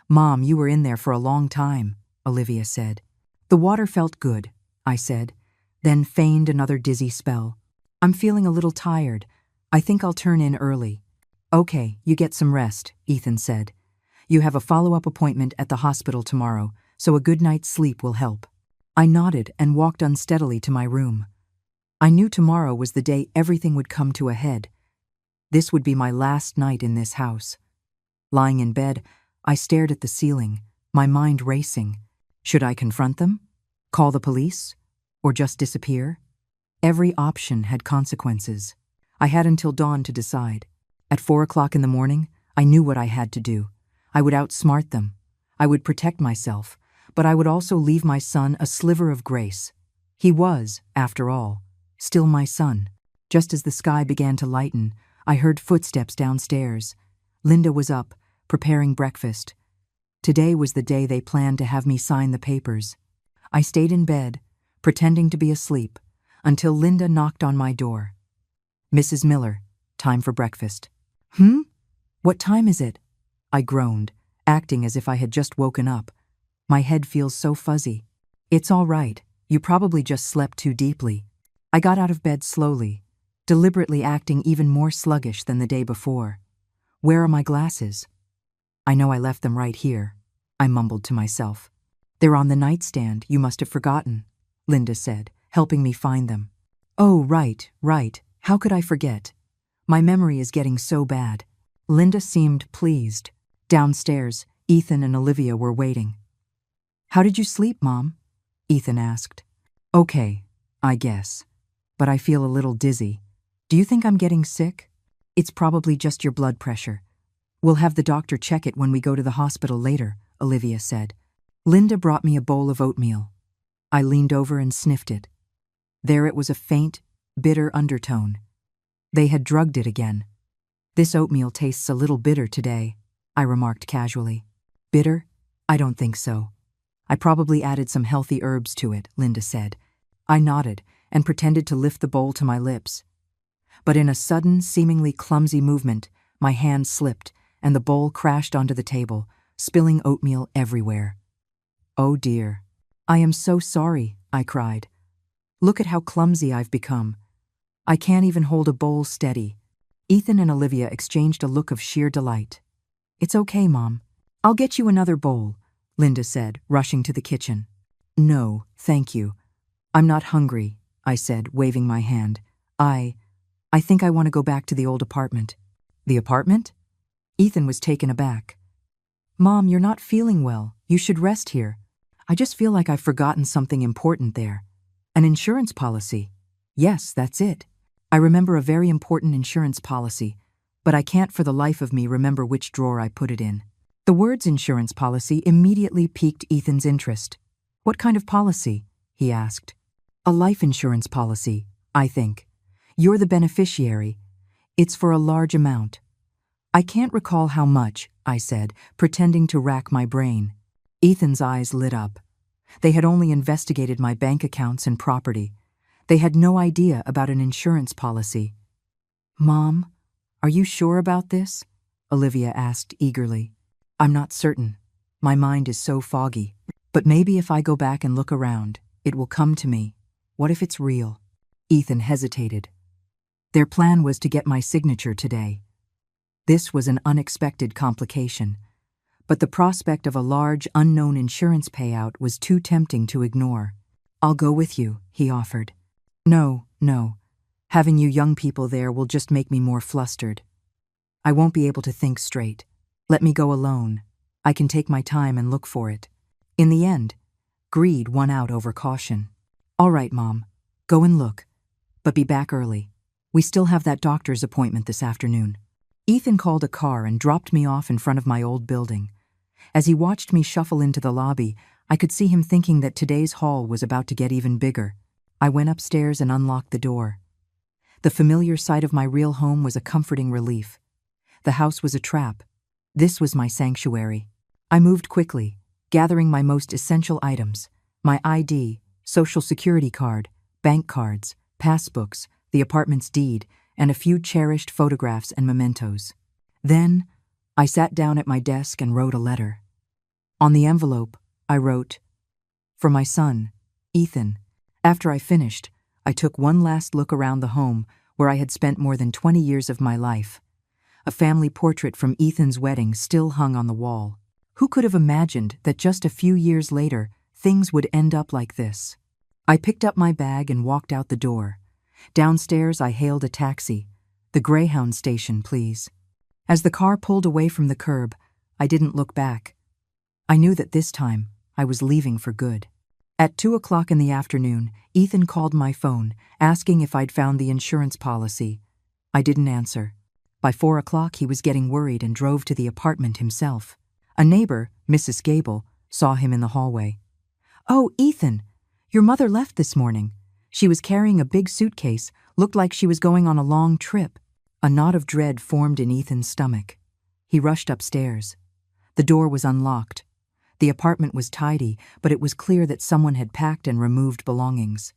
Mom, you were in there for a long time, Olivia said. The water felt good, I said, then feigned another dizzy spell. I'm feeling a little tired. I think I'll turn in early. Okay, you get some rest, Ethan said. You have a follow-up appointment at the hospital tomorrow, so a good night's sleep will help. I nodded and walked unsteadily to my room. I knew tomorrow was the day everything would come to a head. This would be my last night in this house. Lying in bed, I stared at the ceiling, my mind racing. Should I confront them? Call the police? Or just disappear? Every option had consequences. I had until dawn to decide. At 4 o'clock in the morning, I knew what I had to do. I would outsmart them. I would protect myself, but I would also leave my son a sliver of grace. He was, after all, still my son. Just as the sky began to lighten, I heard footsteps downstairs. Linda was up, preparing breakfast. Today was the day they planned to have me sign the papers. I stayed in bed, pretending to be asleep, until Linda knocked on my door. Mrs. Miller, time for breakfast. What time is it? I groaned, acting as if I had just woken up. My head feels so fuzzy. It's all right. You probably just slept too deeply. I got out of bed slowly, deliberately acting even more sluggish than the day before. Where are my glasses? I know I left them right here, I mumbled to myself. They're on the nightstand, you must have forgotten, Linda said, helping me find them. Oh, right. How could I forget? My memory is getting so bad. Linda seemed pleased. Downstairs, Ethan and Olivia were waiting. How did you sleep, Mom? Ethan asked. Okay, I guess. But I feel a little dizzy. Do you think I'm getting sick? It's probably just your blood pressure. We'll have the doctor check it when we go to the hospital later, Olivia said. Linda brought me a bowl of oatmeal. I leaned over and sniffed it. There it was, a faint, bitter undertone. They had drugged it again. This oatmeal tastes a little bitter today, I remarked casually. Bitter? I don't think so. I probably added some healthy herbs to it, Linda said. I nodded and pretended to lift the bowl to my lips. But in a sudden, seemingly clumsy movement, my hand slipped and the bowl crashed onto the table, spilling oatmeal everywhere. Oh dear. I am so sorry, I cried. Look at how clumsy I've become. I can't even hold a bowl steady. Ethan and Olivia exchanged a look of sheer delight. It's okay, Mom. I'll get you another bowl, Linda said, rushing to the kitchen. No, thank you. I'm not hungry, I said, waving my hand. I think I want to go back to the old apartment. The apartment? Ethan was taken aback. Mom, you're not feeling well. You should rest here. I just feel like I've forgotten something important there. An insurance policy. Yes, that's it. I remember a very important insurance policy, but I can't for the life of me remember which drawer I put it in. The words insurance policy immediately piqued Ethan's interest. What kind of policy? He asked. A life insurance policy, I think. You're the beneficiary. It's for a large amount. I can't recall how much, I said, pretending to rack my brain. Ethan's eyes lit up. They had only investigated my bank accounts and property. They had no idea about an insurance policy. Mom, are you sure about this? Olivia asked eagerly. I'm not certain. My mind is so foggy. But maybe if I go back and look around, it will come to me. What if it's real? Ethan hesitated. Their plan was to get my signature today. This was an unexpected complication, but the prospect of a large, unknown insurance payout was too tempting to ignore. I'll go with you, he offered. No. Having you young people there will just make me more flustered. I won't be able to think straight. Let me go alone. I can take my time and look for it. In the end, greed won out over caution. All right, Mom, go and look, but be back early. We still have that doctor's appointment this afternoon. Ethan called a car and dropped me off in front of my old building. As he watched me shuffle into the lobby, I could see him thinking that today's haul was about to get even bigger. I went upstairs and unlocked the door. The familiar sight of my real home was a comforting relief. The house was a trap. This was my sanctuary. I moved quickly, gathering my most essential items: my ID, social security card, bank cards, passbooks, the apartment's deed, and a few cherished photographs and mementos. Then, I sat down at my desk and wrote a letter. On the envelope, I wrote, "For my son, Ethan." After I finished, I took one last look around the home where I had spent more than 20 years of my life. A family portrait from Ethan's wedding still hung on the wall. Who could have imagined that just a few years later, things would end up like this? I picked up my bag and walked out the door. Downstairs, I hailed a taxi. "The Greyhound station, please." As the car pulled away from the curb, I didn't look back. I knew that this time, I was leaving for good. At 2 o'clock in the afternoon, Ethan called my phone, asking if I'd found the insurance policy. I didn't answer. By 4 o'clock, he was getting worried and drove to the apartment himself. A neighbor, Mrs. Gable, saw him in the hallway. "Oh, Ethan, your mother left this morning. She was carrying a big suitcase, looked like she was going on a long trip." A knot of dread formed in Ethan's stomach. He rushed upstairs. The door was unlocked. The apartment was tidy, but it was clear that someone had packed and removed belongings.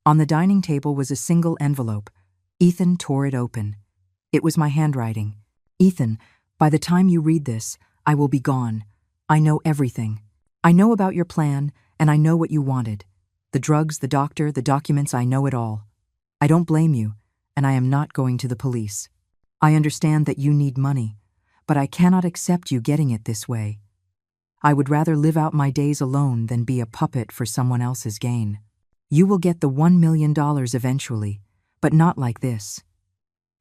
On the dining table was a single envelope. Ethan tore it open. It was my handwriting. "Ethan, by the time you read this, I will be gone. I know everything. I know about your plan, and I know what you wanted. The drugs, the doctor, the documents, I know it all. I don't blame you, and I am not going to the police. I understand that you need money, but I cannot accept you getting it this way. I would rather live out my days alone than be a puppet for someone else's gain. You will get the $1 million eventually, but not like this.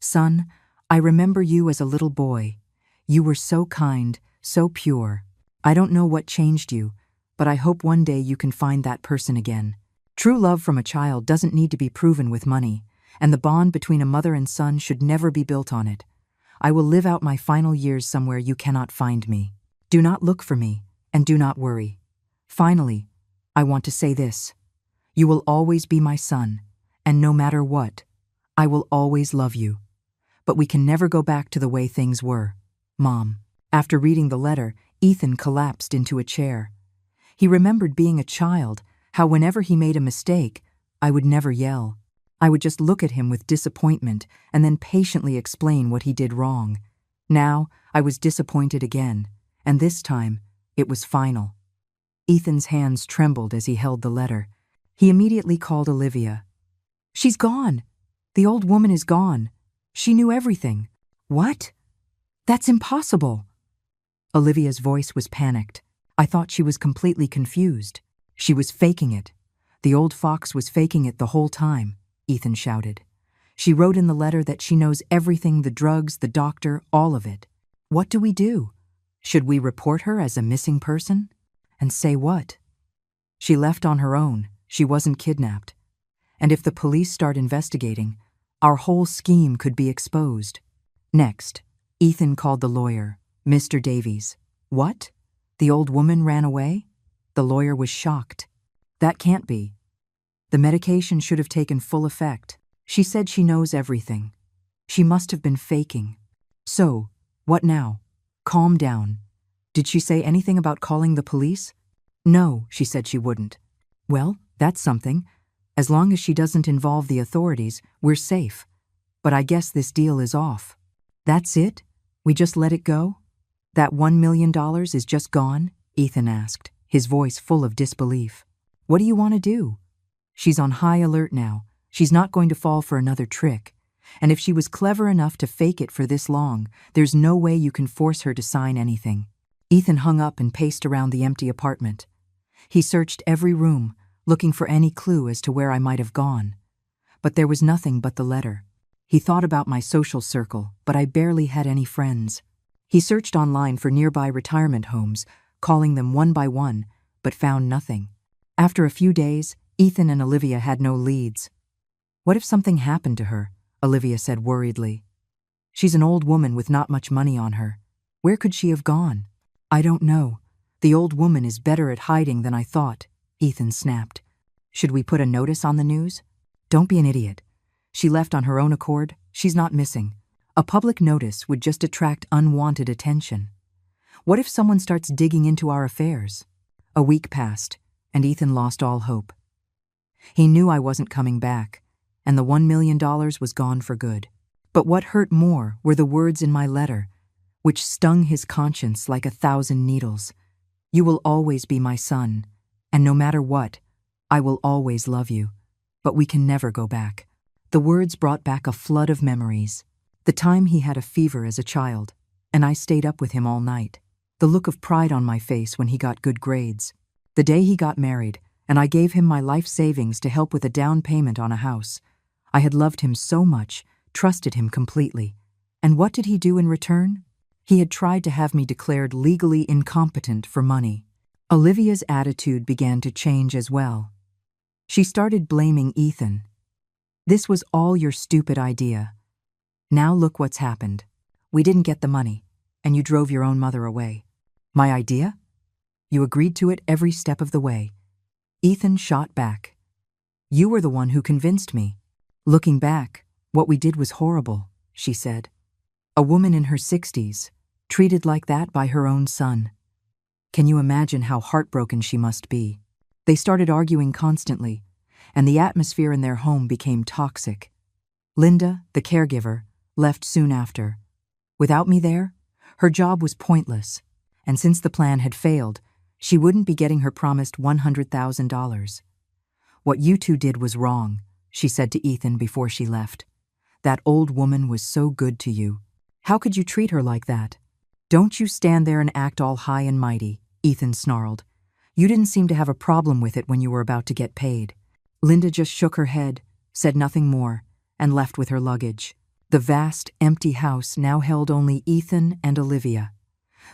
Son, I remember you as a little boy. You were so kind, so pure. I don't know what changed you, but I hope one day you can find that person again. True love from a child doesn't need to be proven with money, and the bond between a mother and son should never be built on it. I will live out my final years somewhere you cannot find me. Do not look for me, and do not worry. Finally, I want to say this. You will always be my son, and no matter what, I will always love you. But we can never go back to the way things were. Mom." After reading the letter, Ethan collapsed into a chair. He remembered being a child, how whenever he made a mistake, I would never yell. I would just look at him with disappointment and then patiently explain what he did wrong. Now, I was disappointed again, and this time, it was final. Ethan's hands trembled as he held the letter. He immediately called Olivia. "She's gone. The old woman is gone. She knew everything." "What? That's impossible." Olivia's voice was panicked. I thought she was completely confused. She was faking it. The old fox was faking it the whole time, Ethan shouted. She wrote in the letter that she knows everything, the drugs, the doctor, all of it. What do we do? Should we report her as a missing person? And say what? She left on her own. She wasn't kidnapped. And if the police start investigating, our whole scheme could be exposed. Next, Ethan called the lawyer, Mr. Davies. What? The old woman ran away? The lawyer was shocked. That can't be. The medication should have taken full effect. She said she knows everything. She must have been faking. So, what now? Calm down. Did she say anything about calling the police? No, she said she wouldn't. Well, that's something. As long as she doesn't involve the authorities, we're safe. But I guess this deal is off. That's it? We just let it go? That $1 million is just gone? Ethan asked, his voice full of disbelief. What do you want to do? She's on high alert now. She's not going to fall for another trick. And if she was clever enough to fake it for this long, there's no way you can force her to sign anything. Ethan hung up and paced around the empty apartment. He searched every room, looking for any clue as to where I might have gone. But there was nothing but the letter. He thought about my social circle, but I barely had any friends. He searched online for nearby retirement homes, calling them one by one, but found nothing. After a few days, Ethan and Olivia had no leads. What if something happened to her? Olivia said worriedly. She's an old woman with not much money on her. Where could she have gone? I don't know. The old woman is better at hiding than I thought, Ethan snapped. Should we put a notice on the news? Don't be an idiot. She left on her own accord. She's not missing. A public notice would just attract unwanted attention. What if someone starts digging into our affairs? A week passed, and Ethan lost all hope. He knew I wasn't coming back, and the $1 million was gone for good. But what hurt more were the words in my letter, which stung his conscience like 1,000 needles. You will always be my son, and no matter what, I will always love you. But we can never go back. The words brought back a flood of memories. The time he had a fever as a child, and I stayed up with him all night. The look of pride on my face when he got good grades. The day he got married, and I gave him my life savings to help with a down payment on a house. I had loved him so much, trusted him completely. And what did he do in return? He had tried to have me declared legally incompetent for money. Olivia's attitude began to change as well. She started blaming Ethan. This was all your stupid idea. Now look what's happened. We didn't get the money, and you drove your own mother away. My idea? You agreed to it every step of the way. Ethan shot back. You were the one who convinced me. Looking back, what we did was horrible, she said. A woman in her 60s, treated like that by her own son. Can you imagine how heartbroken she must be? They started arguing constantly, and the atmosphere in their home became toxic. Linda, the caregiver, left soon after. Without me there, her job was pointless, and since the plan had failed, she wouldn't be getting her promised $100,000. What you two did was wrong, she said to Ethan before she left. That old woman was so good to you. How could you treat her like that? Don't you stand there and act all high and mighty, Ethan snarled. You didn't seem to have a problem with it when you were about to get paid. Linda just shook her head, said nothing more, and left with her luggage. The vast, empty house now held only Ethan and Olivia.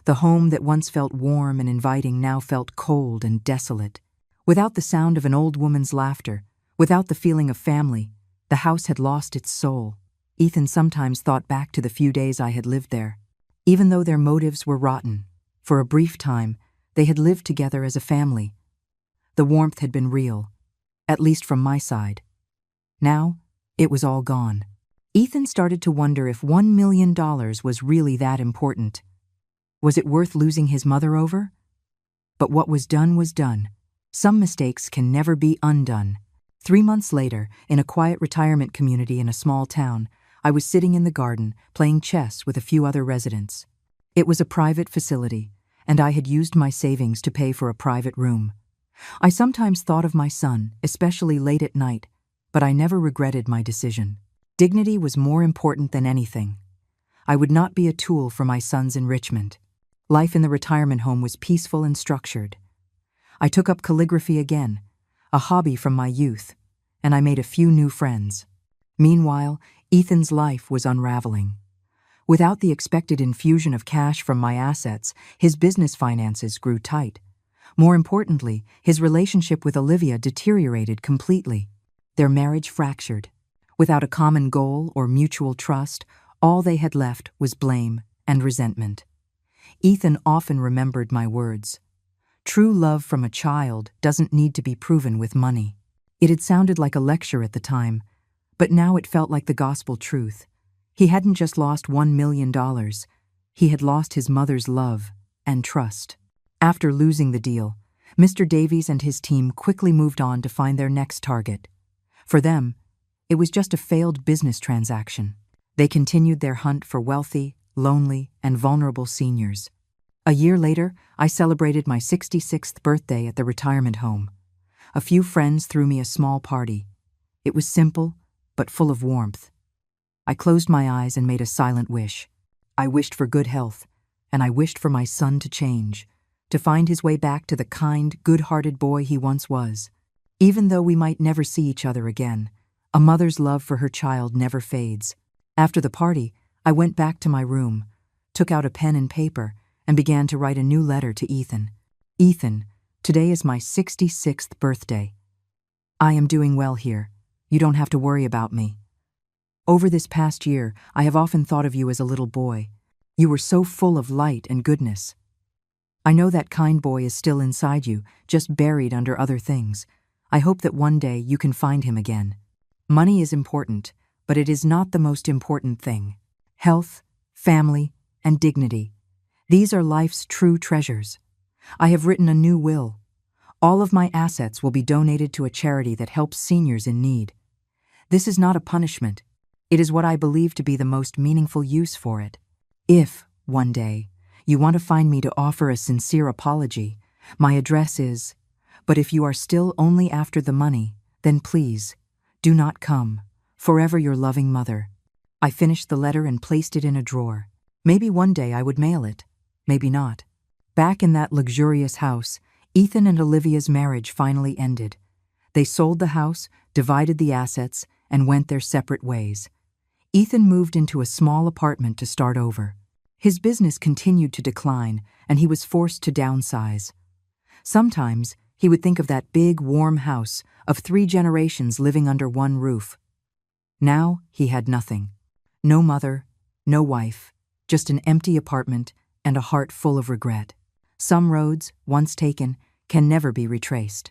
The home that once felt warm and inviting now felt cold and desolate. Without the sound of an old woman's laughter, without the feeling of family, the house had lost its soul. Ethan sometimes thought back to the few days I had lived there. Even though their motives were rotten, for a brief time, they had lived together as a family. The warmth had been real, at least from my side. Now, it was all gone. Ethan started to wonder if $1 million was really that important. Was it worth losing his mother over? But what was done was done. Some mistakes can never be undone. 3 months later, in a quiet retirement community in a small town, I was sitting in the garden, playing chess with a few other residents. It was a private facility, and I had used my savings to pay for a private room. I sometimes thought of my son, especially late at night, but I never regretted my decision. Dignity was more important than anything. I would not be a tool for my son's enrichment. Life in the retirement home was peaceful and structured. I took up calligraphy again, a hobby from my youth, and I made a few new friends. Meanwhile, Ethan's life was unraveling. Without the expected infusion of cash from my assets, his business finances grew tight. More importantly, his relationship with Olivia deteriorated completely. Their marriage fractured. Without a common goal or mutual trust, all they had left was blame and resentment. Ethan often remembered my words. True love from a child doesn't need to be proven with money. It had sounded like a lecture at the time, but now it felt like the gospel truth. He hadn't just lost $1 million. He had lost his mother's love and trust. After losing the deal, Mr. Davies and his team quickly moved on to find their next target. For them, it was just a failed business transaction. They continued their hunt for wealthy, lonely, and vulnerable seniors. A year later, I celebrated my 66th birthday at the retirement home. A few friends threw me a small party. It was simple, but full of warmth. I closed my eyes and made a silent wish. I wished for good health, and I wished for my son to change, to find his way back to the kind, good-hearted boy he once was. Even though we might never see each other again, a mother's love for her child never fades. After the party, I went back to my room, took out a pen and paper, and began to write a new letter to Ethan. Ethan, today is my 66th birthday. I am doing well here. You don't have to worry about me. Over this past year, I have often thought of you as a little boy. You were so full of light and goodness. I know that kind boy is still inside you, just buried under other things. I hope that one day you can find him again. Money is important, but it is not the most important thing. Health, family, and dignity. These are life's true treasures. I have written a new will. All of my assets will be donated to a charity that helps seniors in need. This is not a punishment. It is what I believe to be the most meaningful use for it. If, one day, you want to find me to offer a sincere apology, my address is, but if you are still only after the money, then please, do not come. Forever your loving mother. I finished the letter and placed it in a drawer. Maybe one day I would mail it. Maybe not. Back in that luxurious house, Ethan and Olivia's marriage finally ended. They sold the house, divided the assets, and went their separate ways. Ethan moved into a small apartment to start over. His business continued to decline, and he was forced to downsize. Sometimes, he would think of that big, warm house of 3 generations living under one roof. Now, he had nothing. No mother, no wife, just an empty apartment and a heart full of regret. Some roads, once taken, can never be retraced.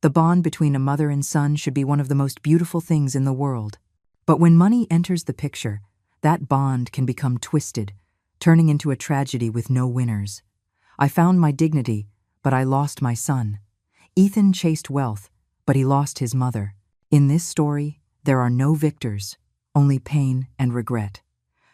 The bond between a mother and son should be one of the most beautiful things in the world. But when money enters the picture, that bond can become twisted, turning into a tragedy with no winners. I found my dignity, but I lost my son. Ethan chased wealth, but he lost his mother. In this story, there are no victors, only pain and regret.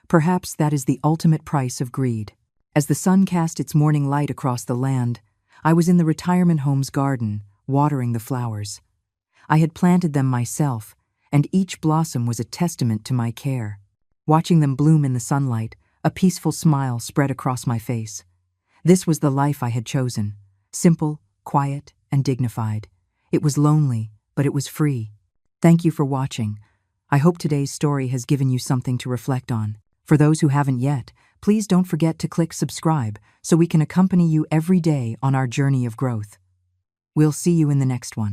Perhaps that is the ultimate price of greed. As the sun cast its morning light across the land, I was in the retirement home's garden, watering the flowers. I had planted them myself, and each blossom was a testament to my care. Watching them bloom in the sunlight, a peaceful smile spread across my face. This was the life I had chosen, simple, quiet, and dignified. It was lonely, but it was free. Thank you for watching. I hope today's story has given you something to reflect on. For those who haven't yet, please don't forget to click subscribe so we can accompany you every day on our journey of growth. We'll see you in the next one.